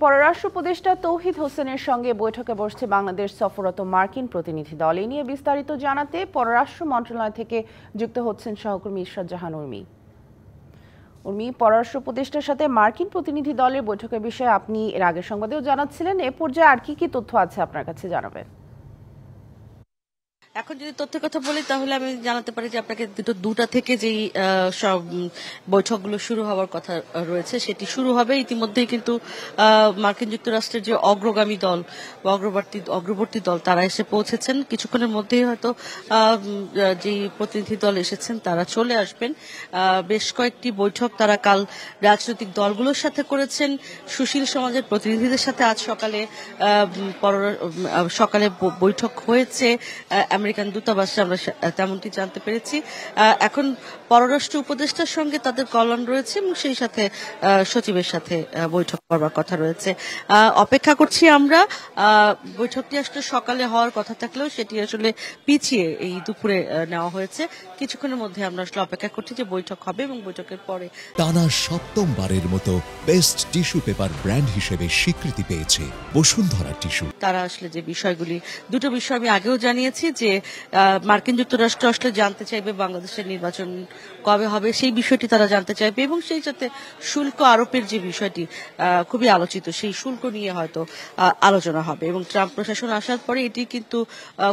পররাষ্ট্র উপদেষ্টা তৌহিদ হোসেনের সঙ্গে বৈঠকে বসছে বাংলাদেশ সফররত মার্কিন প্রতিনিধি দল। এ নিয়ে বিস্তারিত জানাতে পররাষ্ট্র মন্ত্রণালয় থেকে যুক্ত হচ্ছেন সহকর্মী ইশরাত জাহান উর্মি। পররাষ্ট্র উপদেষ্টার সাথে মার্কিন প্রতিনিধি দলের বৈঠকের বিষয়ে আপনি এর আগের সংবাদেও জানাচ্ছিলেন, এ পর্যায়ে আর কি তথ্য আছে আপনার কাছে জানাবেন? এখন যদি তথ্যের কথা বলি তাহলে আমি জানাতে পারি যে আপনাকে দুটা থেকে যেই সব বৈঠকগুলো শুরু হওয়ার কথা রয়েছে সেটি শুরু হবে। ইতিমধ্যেই কিন্তু মার্কিন যুক্তরাষ্ট্রের যে অগ্রগামী দল বা অগ্রবর্তী দল তারা এসে পৌঁছেছেন। কিছুক্ষণের মধ্যেই হয়তো যেই প্রতিনিধি দল এসেছেন তারা চলে আসবেন। বেশ কয়েকটি বৈঠক তারা কাল রাজনৈতিক দলগুলোর সাথে করেছেন, সুশীল সমাজের প্রতিনিধিদের সাথে আজ সকালে বৈঠক হয়েছে আমেরিকান দূতাবাসে, আমরা তেমনটি জানতে পেরেছি। এখন পররাষ্ট্র উপদেষ্টার সঙ্গে তাদের কলন রয়েছে এবং সেই সাথে সচিবের সাথে বৈঠক করবার কথা রয়েছে। অপেক্ষা করছি আমরা। বৈঠকটি আসলে সকালে হওয়ার কথা থাকলেও সেটি আসলে পিছিয়ে এই দুপুরে নেওয়া হয়েছে। কিছুক্ষণের মধ্যে আমরা আসলে অপেক্ষা করছি যে বৈঠক হবে এবং বৈঠকের পরে টানা সপ্তমবারের মতো বেস্ট টিস্যু পেপার ব্র্যান্ড হিসেবে স্বীকৃতি পেয়েছে বসুন্ধরা টিস্যু। তারা আসলে যে বিষয়গুলি, দুটো বিষয় আমি আগেও জানিয়েছি যে মার্কিন যুক্তরাষ্ট্র আসলে জানতে চাইবে বাংলাদেশের নির্বাচন কবে হবে, সেই বিষয়টি তারা জানতে চাইবে এবং সেই সাথে শুল্ক আরোপের যে বিষয়টি খুবই আলোচিত, সেই শুল্ক নিয়ে হয়তো আলোচনা হবে। এবং ট্রাম্প প্রশাসন আসার পরে এটি কিন্তু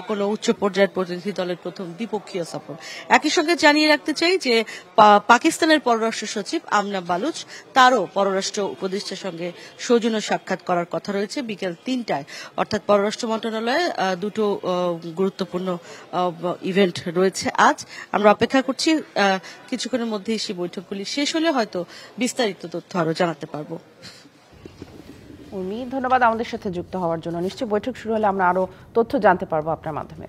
কোনো উচ্চ পর্যায়ের প্রতিনিধি দলের প্রথম দ্বিপক্ষীয় সফর। একই সঙ্গে জানিয়ে রাখতে চাই যে পাকিস্তানের পররাষ্ট্র সচিব আমনা বালুচ তারও পররাষ্ট্র উপদেষ্টার সঙ্গে সৌজন্য সাক্ষাৎ করার কথা রয়েছে বিকেল ৩টায়। অর্থাৎ পররাষ্ট্র মন্ত্রণালয়ে দুটো গুরুত্বপূর্ণ ইভেন্ট রয়েছে আজ। আমরা অপেক্ষা করছি কিছুক্ষণের মধ্যেই সেই বৈঠকগুলি শেষ হলে হয়তো বিস্তারিত তথ্য আরো জানাতে পারবো। ধন্যবাদ আমাদের সাথে যুক্ত হওয়ার জন্য। নিশ্চয়ই বৈঠক শুরু হলে আমরা আরো তথ্য জানতে পারবো আপনার মাধ্যমে।